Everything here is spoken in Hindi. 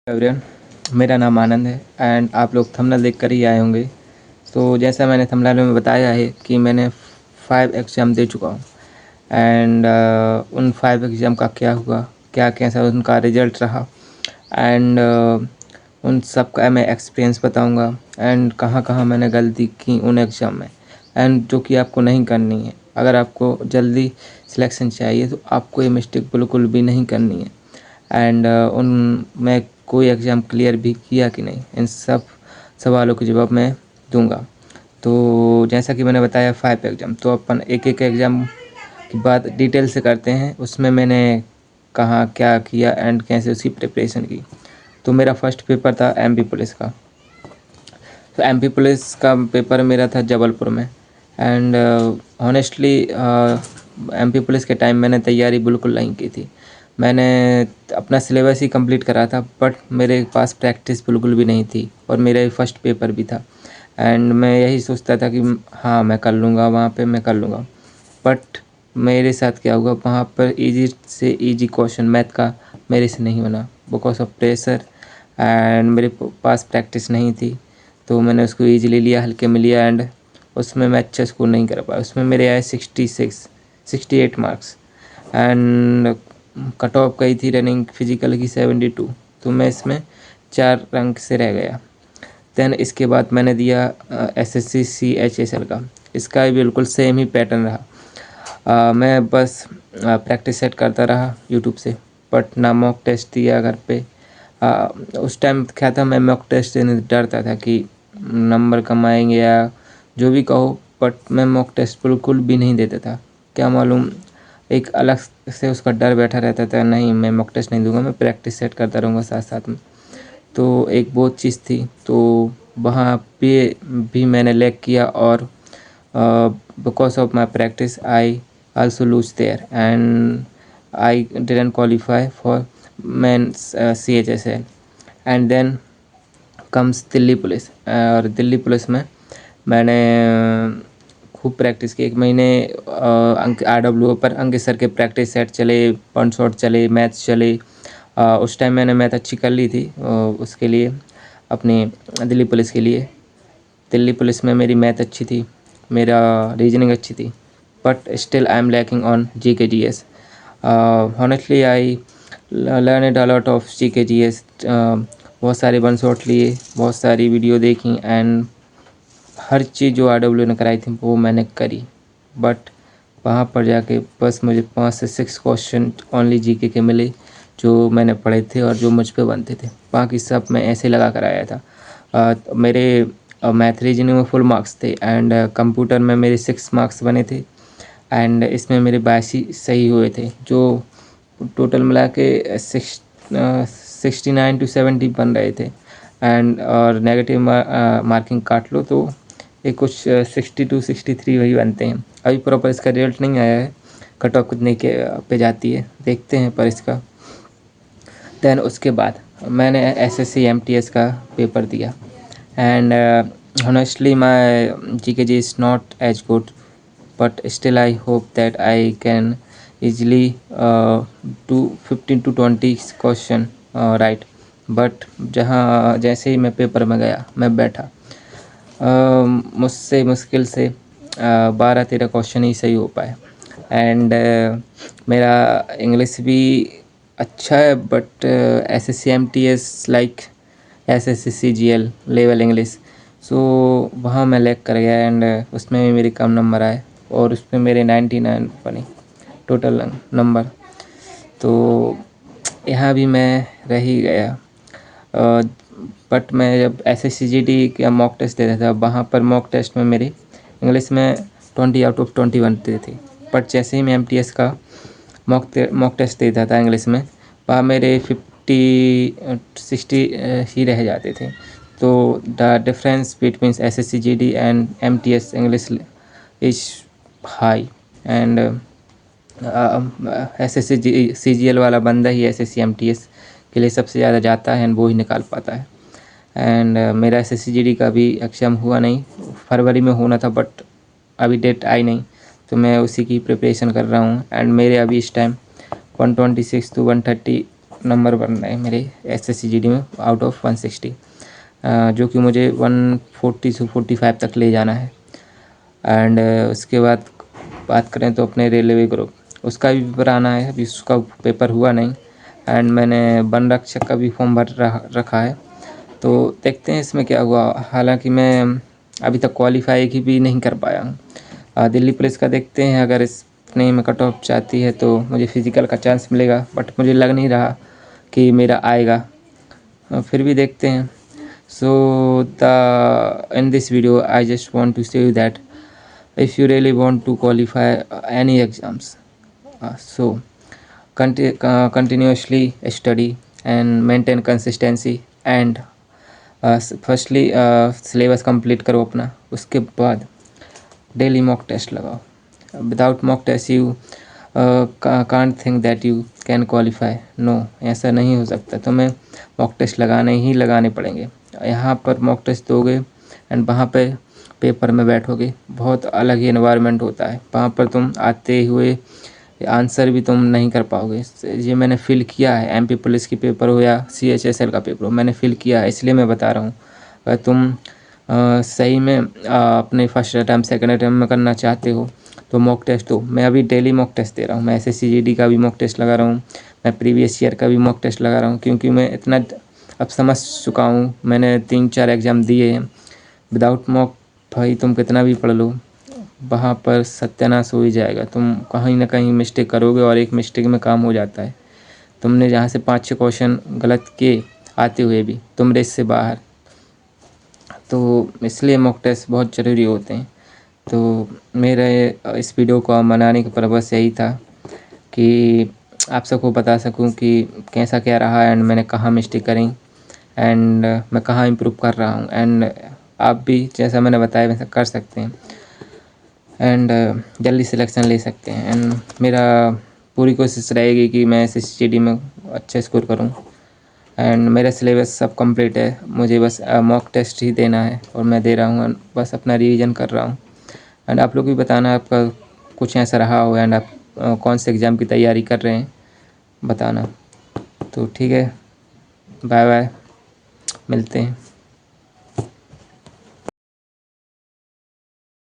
एवरीवन, मेरा नाम आनंद है एंड आप लोग थंबनेल देख कर ही आए होंगे। तो जैसा मैंने थंबनेल में बताया है कि मैंने 5 एग्ज़ाम दे चुका हूँ एंड उन 5 एग्ज़ाम का क्या हुआ, क्या कैसा उनका रिज़ल्ट रहा एंड उन सब का मैं एक्सपीरियंस बताऊँगा एंड कहाँ कहाँ मैंने गलती की उन एग्ज़ाम में एंड जो कि आपको नहीं करनी है। अगर आपको जल्दी सिलेक्शन चाहिए तो आपको ये मिस्टेक बिल्कुल भी नहीं करनी है एंड उन मैं कोई एग्ज़ाम क्लियर भी किया कि नहीं, इन सब सवालों के जवाब मैं दूंगा। तो जैसा कि मैंने बताया 5 एग्ज़ाम, तो अपन एक एक एग्ज़ाम की बात डिटेल से करते हैं। उसमें मैंने कहाँ क्या किया एंड कैसे उसकी प्रिपरेशन की। तो मेरा फर्स्ट पेपर था एमपी पुलिस का। तो एमपी पुलिस का पेपर मेरा था जबलपुर में एंड ऑनेस्टली एमपी पुलिस के टाइम मैंने तैयारी बिल्कुल नहीं की थी। मैंने अपना सिलेबस ही कंप्लीट करा था बट मेरे पास प्रैक्टिस बिल्कुल भी नहीं थी और मेरा ये फर्स्ट पेपर भी था एंड मैं यही सोचता था कि हाँ मैं कर लूँगा, वहाँ पे मैं कर लूँगा। बट मेरे साथ क्या हुआ, वहाँ पर इजी से इजी क्वेश्चन मैथ का मेरे से नहीं बना बिकॉज ऑफ प्रेशर एंड मेरे पास प्रैक्टिस नहीं थी। तो मैंने उसको ईजिली लिया, हल्के में लिया एंड उसमें मैं अच्छा स्कोर नहीं कर पाया। उसमें मेरे आए 68 मार्क्स एंड कट ऑफ गई थी रनिंग फिजिकल की 72। तो मैं इसमें 4 रंग से रह गया। दैन इसके बाद मैंने दिया एसएससी CHSL का। इसका भी बिल्कुल सेम ही पैटर्न रहा। मैं बस प्रैक्टिस सेट करता रहा यूट्यूब से, बट ना मॉक टेस्ट दिया घर पे। उस टाइम क्या था, मैं मॉक टेस्ट देने से डरता था कि नंबर कम आएंगे या जो भी कहो, बट मैं मॉक टेस्ट बिल्कुल भी नहीं देता था। क्या मालूम, एक अलग से उसका डर बैठा रहता था, नहीं मैं मॉक टेस्ट नहीं दूंगा, मैं प्रैक्टिस सेट करता रहूँगा साथ साथ में। तो एक बहुत चीज़ थी, तो वहाँ पे भी मैंने लैग किया और because of my practice I also lose there and I didn't qualify for mains CHSL and then comes Delhi police. और दिल्ली पुलिस में मैंने खूब प्रैक्टिस की। 1 महीने अंक RWO पर अंकित सर के प्रैक्टिस सेट चले, पॉइंट शॉट चले, मैथ्स चले। उस टाइम मैंने मैथ अच्छी कर ली थी उसके लिए, अपनी दिल्ली पुलिस के लिए। दिल्ली पुलिस में मेरी मैथ अच्छी थी, मेरा रीजनिंग अच्छी थी, but still I am lacking on GK GS। Honestly I learn a lot of GK GS। बहुत सारे वन शॉट लिए, बहुत सारी वीडियो देखी एंड हर चीज़ जो RW ने कराई थी वो मैंने करी। बट वहाँ पर जाके बस मुझे 5 से 6 क्वेश्चन ओनली GK के मिले जो मैंने पढ़े थे और जो मुझ पे बनते थे। बाकी सब मैं ऐसे लगा कर आया था। मेरे मैथ रीजनिंग में फुल मार्क्स थे एंड कंप्यूटर में मेरे 6 मार्क्स बने थे एंड इसमें मेरे 82 सही हुए थे, जो टोटल मिला के 69 to 70 बन रहे थे एंड और नेगेटिव मार्किंग काट लो तो ये कुछ 62 63 वही बनते हैं। अभी प्रॉपर इसका रिजल्ट नहीं आया है, कट ऑफ कितने के पे जाती है देखते हैं पर इसका। दैन उसके बाद मैंने SSC MTS का पेपर दिया and honestly my GKG is not as good, but still I hope that I can easily do 15 to 20 question right. But जहाँ जैसे ही मैं पेपर में गया, मैं बैठा, मुझसे मुश्किल से 12-13 क्वेश्चन ही सही हो पाए एंड मेरा इंग्लिश भी अच्छा है but SSC MTS like SSC CGL level English, so वहाँ मैं लैग कर गया एंड उसमें भी मेरे कम नंबर आए और उसमें मेरे 99 बने टोटल नंबर। तो यहाँ भी मैं रह ही गया। बट मैं जब SSCGD का मॉक टेस्ट देता था, वहाँ पर मॉक टेस्ट में मेरे इंग्लिश में 20 आउट ऑफ 20 बनते थे। बट जैसे ही मैं MTS का मॉक टेस्ट देता था इंग्लिश में, वहाँ मेरे 50-60 ही रह जाते थे। तो the difference between SSCGD and MTS English is high and SSC CGL वाला बंदा ही SSC MTS के लिए सबसे ज़्यादा जाता है एंड वो ही निकाल पाता है। एंड मेरा SSCGD का भी एग्जाम हुआ नहीं, फरवरी में होना था बट अभी डेट आई नहीं, तो मैं उसी की प्रिपरेशन कर रहा हूँ एंड मेरे अभी इस टाइम 126 to 130 नंबर बन रहे हैं मेरे SSC GD में आउट ऑफ 160, जो कि मुझे 140 से 45 तक ले जाना है। एंड उसके बाद बात करें तो अपने रेलवे ग्रुप, उसका भी पेपर आना है, अभी उसका पेपर हुआ नहीं। एंड मैंने वन रक्षक का भी फॉर्म भर रखा है, तो देखते हैं इसमें क्या हुआ। हालांकि मैं अभी तक क्वालिफाई की भी नहीं कर पाया हूँ। दिल्ली पुलिस का देखते हैं, अगर इसने में कट ऑफ जाती है तो मुझे फिज़िकल का चांस मिलेगा, बट मुझे लग नहीं रहा कि मेरा आएगा। फिर भी देखते हैं। सो in this video I just want to say you that if you really want to qualify any exams, so continuously study and maintain consistency and firstly syllabus complete करो अपना, उसके बाद डेली मॉक टेस्ट लगाओ। Without mock test you can't think that you can qualify, no, ऐसा नहीं हो सकता। तुम्हें मॉक टेस्ट लगाने पड़ेंगे। यहाँ पर मॉक टेस्ट दोगे एंड वहाँ पे पेपर में बैठोगे, बहुत अलग ही एनवायरनमेंट होता है। वहाँ पर तुम आते हुए आंसर भी तुम नहीं कर पाओगे। ये मैंने फ़ील किया है, MP पुलिस की पेपर हो या CHSL का पेपर हो, मैंने फ़ील किया है, इसलिए मैं बता रहा हूँ। अगर तुम सही में अपने फर्स्ट अटैम्प्ट सेकंड अटैम्प्ट में करना चाहते हो तो मॉक टेस्ट दो। मैं अभी डेली मॉक टेस्ट दे रहा हूँ, मैं SSC GD का भी मॉक टेस्ट लगा रहा हूँ, मैं प्रीवियस ईयर का भी मॉक टेस्ट लगा रहा हूँ, क्योंकि मैं इतना अब समझ चुका हूँ। मैंने 3-4 एग्ज़ाम दिए हैं। विदाउट मॉक भाई तुम कितना भी पढ़ लो, वहाँ पर सत्यानाश हो ही जाएगा। तुम कहीं ना कहीं मिस्टेक करोगे और एक मिस्टेक में काम हो जाता है। तुमने जहाँ से 5-6 क्वेश्चन गलत किए आते हुए भी तुम रेस से बाहर, तो इसलिए मॉक टेस्ट बहुत ज़रूरी होते हैं। तो मेरे इस वीडियो को बनाने का पर्पस यही था कि आप सबको बता सकूं कि कैसा क्या रहा एंड मैंने कहाँ मिस्टेक करी एंड मैं कहाँ इम्प्रूव कर रहा हूँ। एंड आप भी जैसा मैंने बताया वैसा कर सकते हैं एंड जल्दी सिलेक्शन ले सकते हैं। एंड मेरा पूरी कोशिश रहेगी कि मैं SSC GD में अच्छा स्कोर करूं। एंड मेरा सिलेबस सब कंप्लीट है, मुझे बस मॉक टेस्ट ही देना है और मैं दे रहा हूं, बस अपना रिवीजन कर रहा हूं। एंड आप लोग भी बताना आपका कुछ ऐसा रहा हो एंड आप कौन से एग्ज़ाम की तैयारी कर रहे हैं, बताना। तो ठीक है, बाय बाय, मिलते हैं।